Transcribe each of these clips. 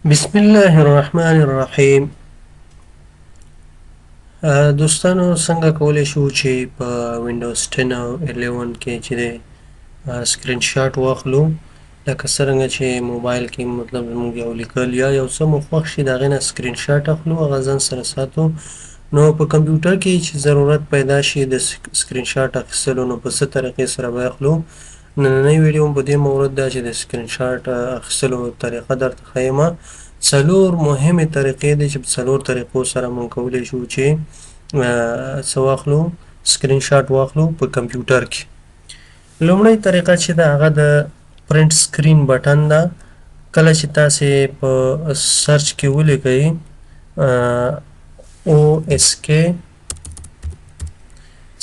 بسم الله الرحمن الرحیم. دوستانو څنګه کولی شو چې په وینډوز 10 او 11 کې چې د سکرین شاټ واخلو، لکه څرنګه چې موبایل کې مطلب زموږ یو لیکل یا یو څه مو خوښ شي د هغې نه سکرین شاټ اخلو، هغه ځان سره ساتو. نو په کمپیوټر کې چې ضرورت پیدا شي د سکرین شاټ اخیستلو، نو په څه طریقې سره به اخلو. نننۍ ویډیو په دې مورد ده چې د سکرین شاټ اخیستلو طریقه درته ښیم. څلور مهمې طریقې دي چې په څلور طریقو سره موږ کولی شو چې څه واخلو، سکرین شاټ واخلو په کمپیوټر کې. لومړی طریقه چې ده هغه د پرنټ سکرین بټن ده. کله چې تاسې په سرچ کې ولیکئ OSK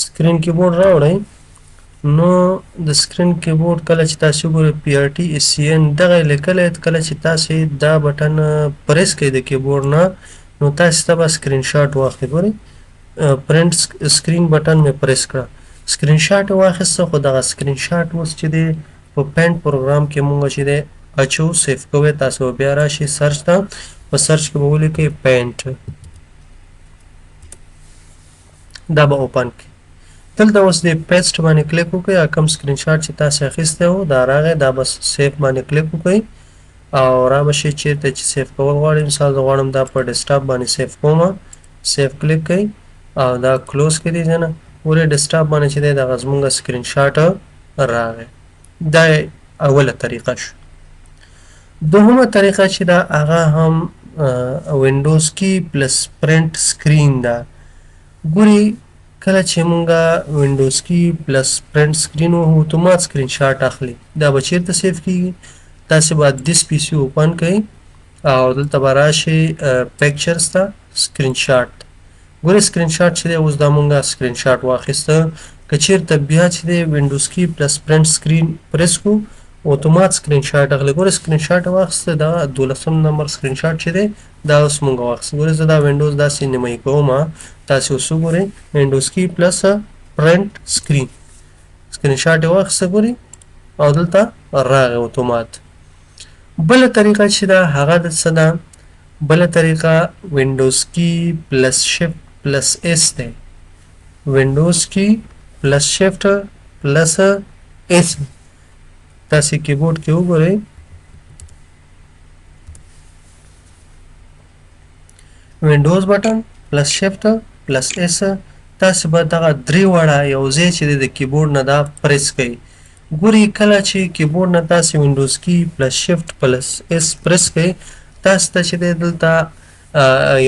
سکرین کیبورډ راوړئ، نو د سکرین کیبورډ کله چې تاسې وګورئ PRTSCN دغه یې لیکلی. کله چې تاسې دا بټن پریس کړئ د کیبورډ نه، نو تاسې ته به سکرین شاټ واخلي. ګورئ پرنټ سکرین بټن مې پریس کړه، سکرین شاټ یې واخیسته، خو دغه سکرین شاټ اوس چې دی په پینټ پروګرام کې مونږ چې دی اچو سیف کوئ. تاسو به بیا راشئ سرچ ته، په سرچ کې به ولیکئ پینټ، دا به اوپن کړي. دلته اوس د پیسټ باندې کلیک وکړئ، کوم سکرین شاټ چې تاسې اخیستی و دا راغی، دا به سیف باندې کلیک وکړئ او را به شئ چېرته چې سیف کول غواړئ. مثال زه غواړم دا په ډیسکټاپ باندې سیف کوم، سیف کلیک کړئ او دا کلوز کړئ. ځنه ګورئ ډیسکټاپ باندې چې دی دغه زموږ سکرین شاټ راغی. دا اوله طریقه شو. دوهمه طریقه چې ده هغه هم وینډوز کی پلس پرنټ سکرین ده. ګورئ کله چې مونږه وینډوز کی پلس پرنټ سکرین وهو اتومات سکرین شاټ اخلي. دا به چیرته سیف کیږي؟ تاسې به دس پی سي اوپن کړئ او دلته به راشئ پکچرز ته، سکرین شاټ. ګورئ سکرین شاټ چې دی اوس دا مونږه سکرین شاټ واخیسته. که چیرته بیا چې دی وینډوز کی پلس پرنټ سکرین پریس کړو اتومات سکرین شاټ اخلي. ګورئ سکرین شاټ واخیسته، دا 12 نمبر سکرین شاټ چې دی دا اوس مونږ واخیسته. ګورئ زه دا وینډوز داسې نیمایي کوم، تاسې اوس وګورئ وینډوز کی پلس پرنټ سکرین سکرین شاټ یې واخیسته، ګورئ او دلته راغی اتومات. بله طریقه چې ده هغه د څه ده؟ بله طریقه وینډوز کی پلس شفت پلس اس دی. وینډوز کی پلس شفت پلس اس، تاسې کیبورډ کې وګورئ وینډوز بټن پلس شفت پلس اس، تاسې به دغه درې واړه یو ځای چې دی د کیبورډ نه دا پریس کړئ. ګورئ کله چې کیبورډ نه تاسې وینډوز کی پلس شفت پلس اس پریس کړئ، تاسې ته چې دی دلته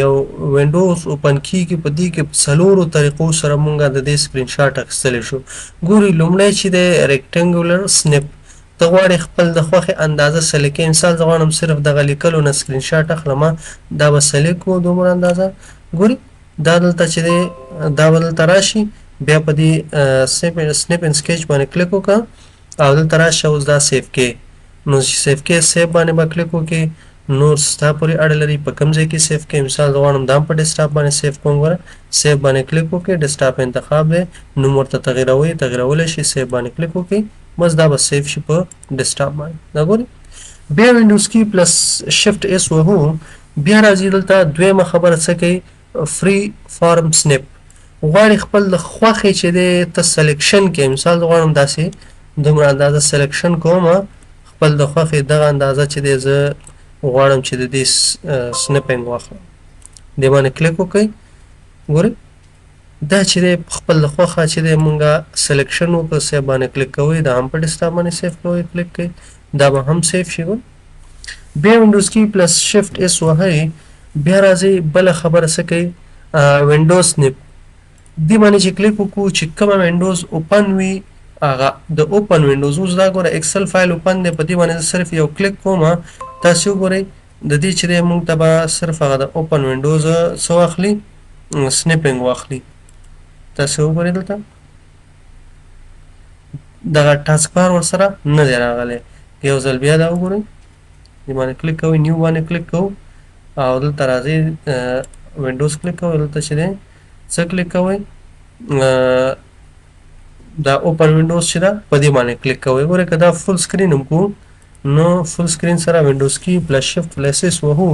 یو وینډوز اوپن کیږي. په دې کې په څلورو طریقو سره مونږه د دې سکرین شاټ اخیستلی شو. ګورئ لومړی چې دی ریکټنګولر سنپ، ته غواړې خپل د خوښې اندازه سلیکټ کړې. مثال زه غواړم صرف دغه لیکلو نه سکرین شاټ اخلم، دا به سلیکټ کړو دومره اندازه. ګورئ دا دلته چې دی دا به دلته راشي، بیا په دې سنپ ان سکیچ باندې کلیک وکړه او دلته راشه اوس دا سیف کې. نو چې سیف کې سیف باندې به کلیک وکړې، نور ستا پورې اړه لري په کوم ځای کې سیف کې. مثال زه غواړم دا په ډیسکټاپ باندې سیف کوم، ګوره سیف باندې کلیک وکړئ، ډیسکټاپ انتخاب دی، نوم ورته تغیرولی شي، سیف باندې کلیک وکړئ، بس دا به سیف شي په ډیسکټاپ باندې. دا ګورئ بیا وینډوز کی پلس شفت اس وهو، بیا راځي دلته دویمه خبره څه کوي؟ فری فارم سنپ. غواړي خپل د خوښې چې دی ته سلیکشن کې. مثال زه غواړم داسې دومره اندازه سلیکشن کوم، خپل د خوښې دغه اندازه چې دی زه غواړم چې د دې سنپینګ واخلم. دې باندې کلیک وکړئ، ګورئ دا چې دی خپل د خوښه چې دی مونږه سلیکشن وکړو، سیف باندې کلیک کوئ، دا هم په ډیسکټاپ باندې سیف کوئ، کلیک کوئ، دا به هم سیف شي. بیا وینډوز کی پلس شفت اس وهئ، بیا راځئ بله خبره څه کوي؟ وینډوز سنپ. دې باندې چې کلیک وکړو چې کومه وینډوز اوپن وي هغه د اوپن وینډوز. اوس دا ګوره ایکسل فایل اوپن دی، په دې باندې صرف یو کلیک کوم، تاسې وګورئ د دې چې دی مونږ ته به صرف هغه د اوپن وینډوز څه واخلي؟ سنپینګ واخلي. تاسې وګورئ دلته دغه ټاسک بار ورسره نه دی راغلی. یو ځل بیا دا وګورئ، دې باندې کلیک کوئ، نیو باندې کلیک کوو او دلته راځئ وینډوز کلیک کوئ، دلته چې دی څه کلیک کوئ؟ دا اوپن وینډوز چې ده په دې باندې کلیک کوئ. ګورئ که دا فل سکرین هم کوو نو فل سکرین سره وینډوز کی پلس شفت پلس اس وهو.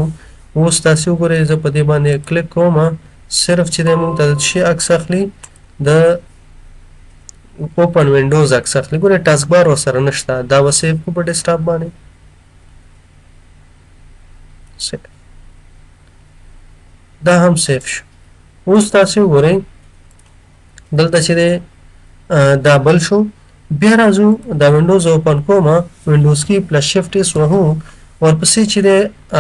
اوس تاسو وګورئ زه په دې باندې کلیک کوم صرف چې د موږ ته شي عکس اخلي د اوپن وینډوز عکس اخلي. ګوره ټاسک بار ورسره نشته دا به سیف کو په ډیسکټاپ باندې سیف. دا هم سیف شو. اوس تاسو وګورئ دلته چې دا بل شو. بیا راځو دا وینډوز اوپن کوم وینډوز کی پلس شفت اس وهو ورپسې چې د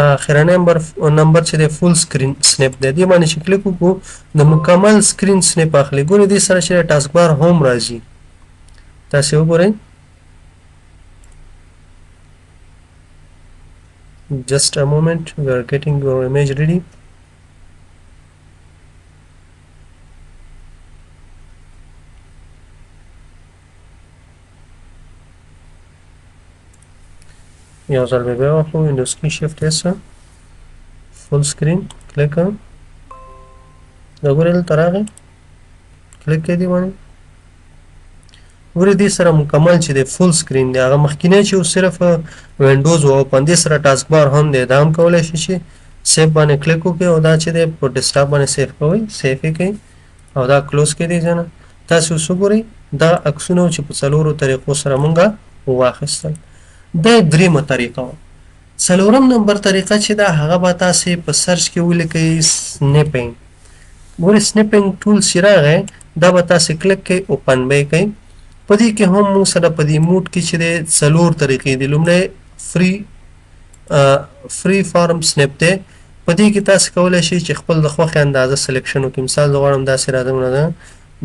اخرنی نمبر چې د فول سکرین سنیپ دی دې باندې چې کلیک وکړو د مکمل سکرین سنیپ اخلي. ګورئ دې سره چې ټاسک بار هوم راځي تاسو وګورئ. just a moment, we are getting your image ready. یو ځل به بیا واخلو وینډوز کی شفت اس فول سکرین کلیک دا ګورئ دلته راغی کلیک کړئ دې باندې. ګورئ دې سره مکمل چې د فول سکرین دی هغه مخکینی چې صرف وینډوز او اوپن دې سره ټاسک بار هم دی دا هم کولی شي چې سیف باندې کلیک وکړئ او دا چې دی په ډیسکټاپ باندې سیف کوئ سیف یې کړئ او دا کلوز کړئ دې ځای نه. تاسو اوس وګورئ دا عکسونه چې په څلورو طریقو سره مونږ واخیستل. دا دریمه طریقه وه. څلورم نمبر طریقه چې دا هغه به تاسې په سرچ کې ولیکئ سنیپینګ. ګورئ سنیپینګ ټول چې راغی دا به تاسې کلیک کوئ اوپن به یې کوئ. په دې کې هم موږ سره په دې موډ کې چې دی څلور طریقې دي. لومړی فری فارم سنیپ دی. په دې کې تاسې کولی شئ چې خپل د خوښې اندازه سلیکشن وکړئ. مثال زه غواړم داسې راځم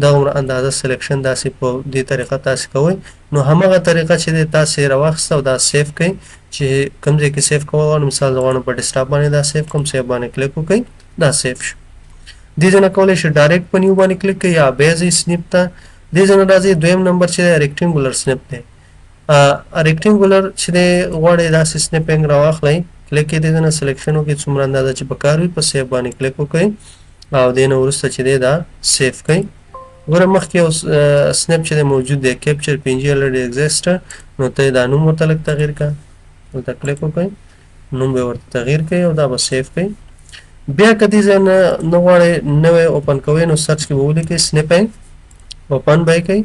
دغه اندازه سلیکشن داسې په دې طریقه تاسې کوئ. نو همغه طریقه چې دی تاسې راواخیسته او دا سیف کړئ چې کوم ځای کې سیف کول غواړم. مثال زه غواړم په ډیسکټاپ باندې دا سیف کوم سیف باندې کلیک وکړئ دا سیف شو. دې ځای نه کولی شئ ډایرکټ په نیو باندې کلیک کړئ یا بیا ځئ سنیپ ته. دې ځای نه راځئ دویم نمبر چې دی ریکټینګولر سنیپ دی. ریکټینګولر چې دی غواړئ داسې سنیپینګ راواخلئ کلیک کړئ دې ځای نه سلیکشن وکړئ څومره اندازه چې پکار وي په سیف باندې کلیک وکړئ او دې نه وروسته چې دی دا سیف کړئ. ګوره مخکې یو سنیپ چې دی موجود دی کیپچر پنجې الریډي ایگزسټ نو ته دا نوم ورته لږ تغییر کړه دلته کلیک وکړئ نوم به ورته تغییر کړئ او دا به سیف کړئ. بیا که دې ځای نه غواړئ نوی اوپن کوئ نو سرچ کې به ولیکئ سنیپینګ اوپن به یې کوئ.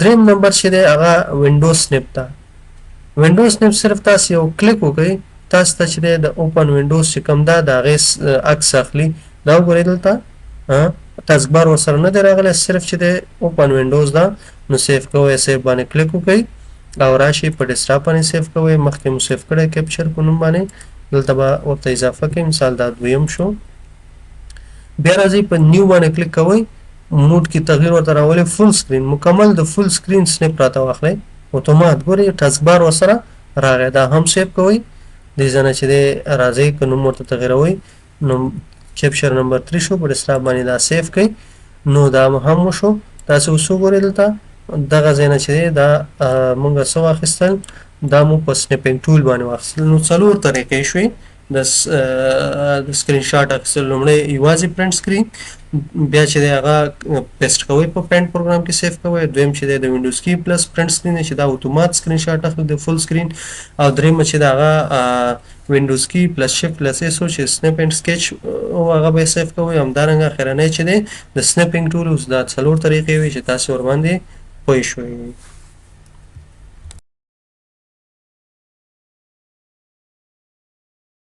دریم نمبر چې دی هغه وینډوز سنیپ ته. وینډوز سنیپ صرف تاسې یو کلیک وکړئ تاسو ته چې دی د اوپن وینډوز چې کوم دا د هغې عکس اخلي. دا وګورئ دلته ټاسک بار ورسره نه دی راغلی صرف چې دی اوپن وینډوز ده نو سیف کوئ سیف باندې کلیک وکړئ او راشئ په ډیسکټاپ باندې سیف کوئ. مخکې مو سیف کړی کیپچر په نوم باندې دلته به ورته اضافه کړئ. مثال دا دویم شو. بیا راځئ په نیو باندې کلیک کوئ موډ کې تغییر ورته راولئ فول سکرین مکمل د فول سکرین سنیپ راته واخلئ اتومات. ګورئ ټاسک بار ورسره راغی دا هم سیف کوئ. دې ځای نه چې دی راځئ که نوم ورته تغیروئ نو کیپچر نمبر 3 شو په ډیسکټاپ باندې دا سیف کړئ نو دا هم وشو. تاسو اوس وګورئ دلته دغه ځای نه چې دی دا مونږ څه واخیستل دا مو په سنیپینګ ټول باندې واخیستل. نو څلور طریقې شوې د سکرین شاټ اخیستل. لومړی یوازې پرنټ سکرین بیا چې دی هغه پیسټ کوئ په پینټ پروګرام کې سیف کوئ. دویم چې دی د وینډوز کی پلس پرنټ سکرین دی چې دا اتومات سکرین شاټ اخلي د فول سکرین. او درېیمه چې د هغه وینډوز کی پلس شفت پلس اس او چې سنیپ اینډ سکیچ هغه به سیف کوئ. همدارنګه اخرنی چې دی د سنیپینګ ټول اوس دا څلور طریقې وي چې تاسې ورباندې پوه شوي.